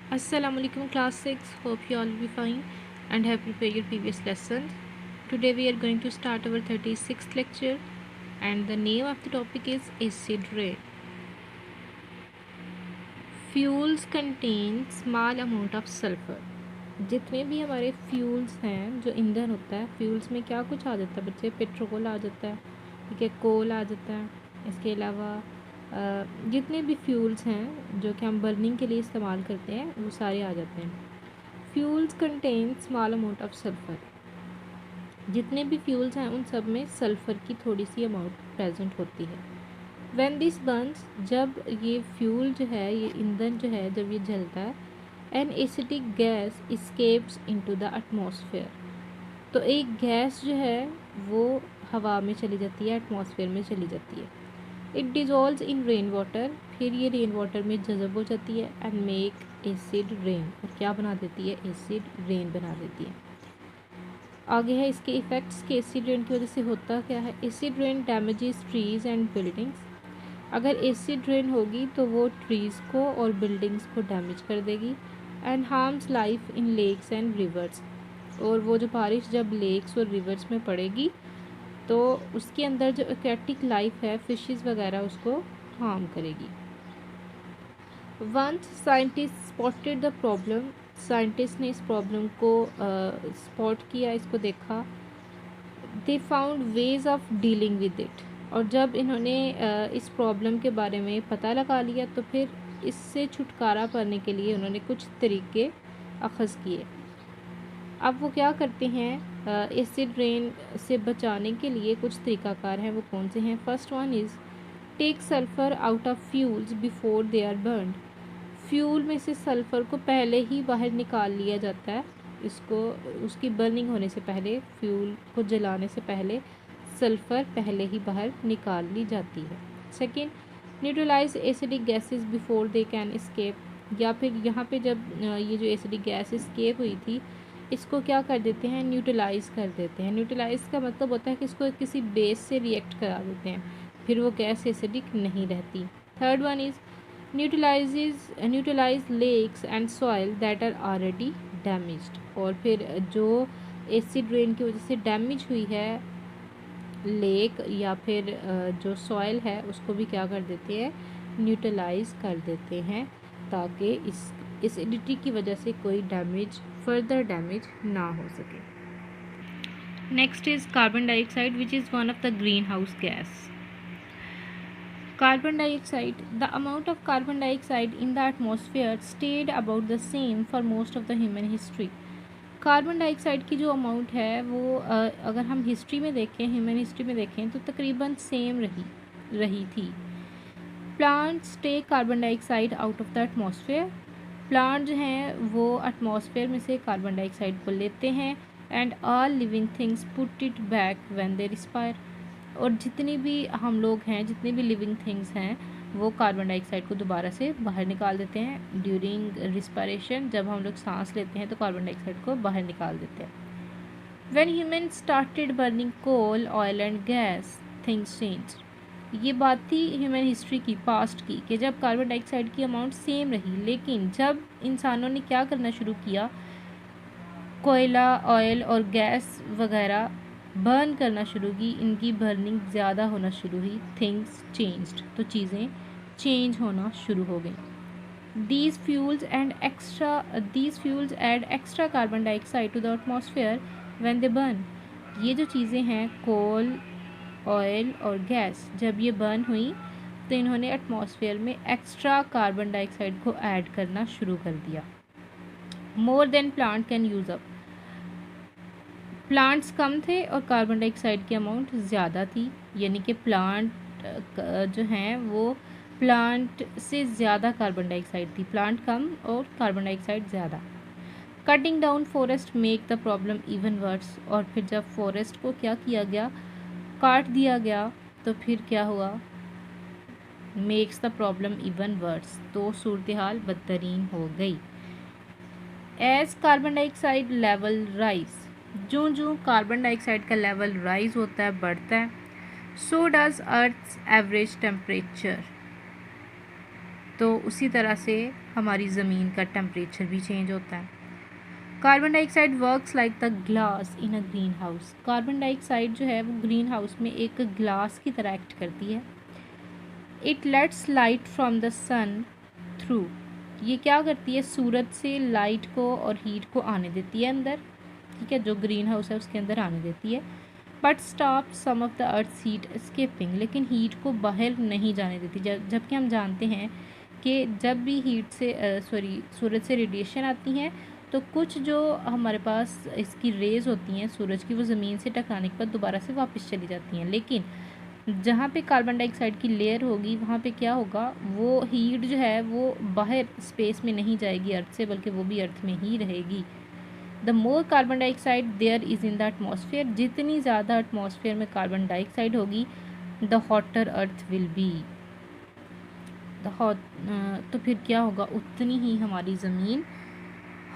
Assalamualaikum class 6. Hope you all will be fine and have prepared your previous lessons. Today we are going to start our 36th lecture and the name of the topic is acid rain. Fuels contain small amount of sulfur. जितने भी हमारे fuels हैं जो ईंधन होता है fuels में क्या कुछ आ जाता है बच्चे पेट्रोल आ जाता है ठीक है कोल आ जाता है इसके अलावा जितने भी फ्यूल्स हैं जो कि हम बर्निंग के लिए इस्तेमाल करते हैं वो सारे आ जाते हैं fuels contain small amount of sulphur जितने भी फ्यूल्स हैं उन सब में सल्फ़र की थोड़ी सी अमाउंट प्रेजेंट होती है व्हेन दिस बर्न्स जब ये फ्यूल जो है ये ईंधन जो है जब ये जलता है an acidic gas escapes into the atmosphere तो एक गैस जो है वो हवा में चली जाती है एटमॉस्फेयर में चली जाती है it dissolves in rain water फिर ये रेन वाटर में जज़ब हो जाती है एंड मेक एसिड रेन और क्या बना देती है एसिड रेन बना देती है आगे है इसके इफ़ेक्ट्स के एसिड रेन की वजह से होता क्या है acid rain damages trees and buildings अगर एसिड रेन होगी तो वो ट्रीज़ को और बिल्डिंग्स को डैमेज कर देगी and harms life in lakes and rivers और वो जो बारिश जब लेक्स और रिवर्स में पड़ेगी तो उसके अंदर जो एक्वेटिक लाइफ है फिशेस वगैरह उसको हार्म करेगी once scientist spotted the problem scientist ने इस प्रॉब्लम को स्पॉट किया इसको देखा they found ways of dealing with it और जब इन्होंने इस प्रॉब्लम के बारे में पता लगा लिया तो फिर इससे छुटकारा पाने के लिए उन्होंने कुछ तरीके अखज़ किए अब वो क्या करते हैं एसिड रेन से बचाने के लिए कुछ तरीक़ाकार हैं वो कौन से हैं first one is take sulphur out of fuels before they are burned fuel में से सल्फ़र को पहले ही बाहर निकाल लिया जाता है इसको उसकी बर्निंग होने से पहले फ्यूल को जलाने से पहले सल्फ़र पहले ही बाहर निकाल ली जाती है second neutralise acidic gases before they can escape या फिर यहाँ पे जब ये जो एसिडिक गैस एस्केप हुई थी इसको क्या कर देते हैं न्यूट्रलाइज़ कर देते हैं न्यूट्रलाइज़ का मतलब होता है कि इसको किसी बेस से रिएक्ट करा देते हैं फिर वो गैस एसिडिक नहीं रहती third one is neutralise lakes and soil that are already damaged और फिर जो एसिड रेन की वजह से डैमेज हुई है लेक या फिर जो सॉइल है उसको भी क्या कर देते हैं न्यूट्रलाइज कर देते हैं ताकि इस एसिडिटी की वजह से कोई डैमेज फर्दर डैमेज ना हो सके next is carbon dioxide which is one of the green house gas Carbon dioxide. The amount of carbon dioxide in the atmosphere stayed about the same for most of the human history. Carbon dioxide की जो amount है वो अगर हम history में देखें human history में देखें तो तकरीबन सेम रही थी plants take carbon dioxide out of the atmosphere plant जो हैं वो एटमॉस्फेयर में से कार्बन डाइऑक्साइड को लेते हैं and all living things put it back when they respire और जितनी भी हम लोग हैं जितनी भी लिविंग थिंग्स हैं वो कार्बन डाइऑक्साइड को दोबारा से बाहर निकाल देते हैं ड्यूरिंग रिस्पायरेशन जब हम लोग सांस लेते हैं तो कार्बन डाइऑक्साइड को बाहर निकाल देते हैं when human started burning coal oil and gas things change ये बात थी ह्यूमन हिस्ट्री की पास्ट की कि जब कार्बन डाइऑक्साइड की अमाउंट सेम रही लेकिन जब इंसानों ने क्या करना शुरू किया कोयला ऑयल और गैस वगैरह बर्न करना शुरू की इनकी बर्निंग ज़्यादा होना शुरू हुई थिंग्स चेंज्ड तो चीज़ें चेंज होना शुरू हो गई these fuels add extra carbon dioxide to the atmosphere when they burn ये जो चीज़ें हैं कोल ऑयल और गैस जब ये बर्न हुई तो इन्होंने एटमॉस्फेयर में एक्स्ट्रा कार्बन डाइऑक्साइड को ऐड करना शुरू कर दिया more than plant can use up plants कम थे और कार्बन डाइऑक्साइड की अमाउंट ज़्यादा थी यानी कि प्लांट जो हैं वो प्लांट से ज़्यादा कार्बन डाइऑक्साइड थी प्लांट कम और कार्बन डाइऑक्साइड ज़्यादा cutting down forest make the problem even verse और फिर जब फॉरेस्ट को क्या किया गया काट दिया गया तो फिर क्या हुआ makes the problem even worse तो सूरत हाल बदतरीन हो गई as carbon dioxide level rise जो जो कार्बन डाइऑक्साइड का लेवल राइज होता है बढ़ता है so does earth's average temperature तो उसी तरह से हमारी ज़मीन का टेम्परेचर भी चेंज होता है। Carbon dioxide works like the glass in a green house. Carbon dioxide जो है वो ग्रीन हाउस में एक ग्लास की तरह एक्ट करती है। It lets light from the sun through. ये क्या करती है, सूरज से लाइट को और हीट को आने देती है अंदर, ठीक है, जो ग्रीन हाउस है उसके अंदर आने देती है। But stop some of the earth heat escaping, लेकिन हीट को बाहर नहीं जाने देती। जबकि हम जानते हैं कि जब भी हीट से सूरज से रेडिएशन आती हैं तो कुछ जो हमारे पास इसकी रेज़ होती हैं सूरज की, वो ज़मीन से टकराने के बाद दोबारा से वापस चली जाती हैं। लेकिन जहाँ पे कार्बन डाइऑक्साइड की लेयर होगी वहाँ पे क्या होगा, वो हीट जो है वो बाहर स्पेस में नहीं जाएगी अर्थ से, बल्कि वो भी अर्थ में ही रहेगी। The more carbon dioxide there is in the atmosphere, जितनी ज़्यादा एटमॉस्फेयर में कार्बन डाइऑक्साइड होगी the hotter earth will be, the hot, तो फिर क्या होगा, उतनी ही हमारी ज़मीन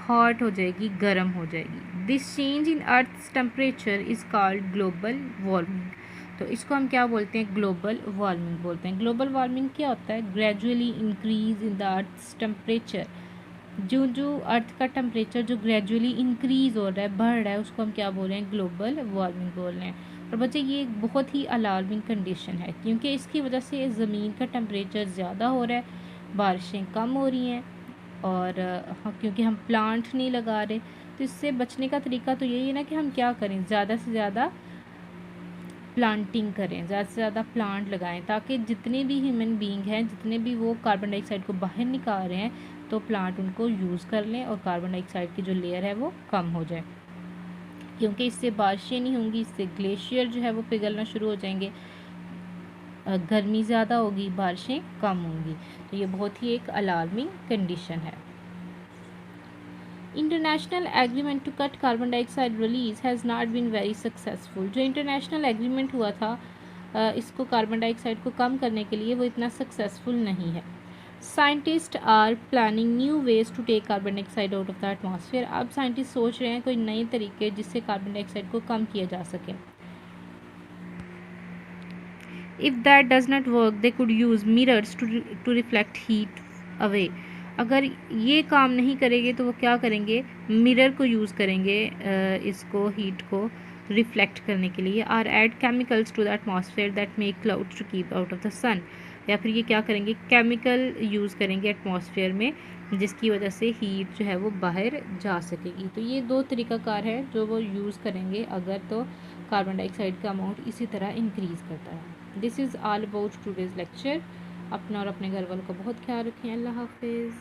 हॉट हो जाएगी, गर्म हो जाएगी। This change in earth's temperature is called global warming. तो इसको हम क्या बोलते हैं, ग्लोबल वार्मिंग बोलते हैं। ग्लोबल वार्मिंग क्या होता है, gradually increase in the earth's temperature. जो अर्थ का टेम्परेचर जो ग्रेजुअली इंक्रीज़ हो रहा है, बढ़ रहा है, उसको हम क्या बोल रहे हैं, ग्लोबल वार्मिंग बोल रहे हैं। और बच्चे ये एक बहुत ही अलार्मिंग कंडीशन है, क्योंकि इसकी वजह से ज़मीन का टेम्परेचर ज़्यादा हो रहा है, बारिशें कम हो रही हैं, और क्योंकि हम प्लांट नहीं लगा रहे। तो इससे बचने का तरीका तो यही है ना कि हम क्या करें, ज़्यादा से ज़्यादा प्लांटिंग करें, ज़्यादा से ज़्यादा प्लांट लगाएं, ताकि जितने भी ह्यूमन बीइंग हैं, जितने भी वो कार्बन डाइऑक्साइड को बाहर निकाल रहे हैं, तो प्लांट उनको यूज़ कर लें और कार्बन डाइऑक्साइड की जो लेयर है वो कम हो जाए। क्योंकि इससे बारिशें नहीं होंगी, इससे ग्लेशियर जो है वो पिघलना शुरू हो जाएंगे, गर्मी ज़्यादा होगी, बारिशें कम होंगी। तो ये बहुत ही एक अलार्मिंग कंडीशन है। International agreement to cut carbon dioxide release has not been very successful. जो इंटरनेशनल एग्रीमेंट हुआ था इसको कार्बन डाइऑक्साइड को कम करने के लिए, वो इतना सक्सेसफुल नहीं है। Scientist are planning new ways to take carbon dioxide out of the atmosphere. अब साइंटिस्ट सोच रहे हैं कोई नए तरीके जिससे कार्बन डाइऑक्साइड को कम किया जा सके। If that does not work they could use mirrors to reflect heat away. अगर ये काम नहीं करेंगे तो वो क्या करेंगे, मिरर को यूज़ करेंगे इसको हीट को रिफ्लेक्ट करने के लिए। Or add chemicals to the atmosphere that make cloud to keep out of the sun. या फिर ये क्या करेंगे, केमिकल यूज़ करेंगे एटमॉस्फेयर में, जिसकी वजह से हीट जो है वो बाहर जा सकेगी। तो ये दो तरीक़ाकार है जो वो यूज़ करेंगे अगर तो कार्बन डाइऑक्साइड का अमाउंट इसी तरह इंक्रीज़ करता है। This is all about today's lecture. अपना और अपने घर वालों का बहुत ख्याल रखें। अल्लाह हाफिज़।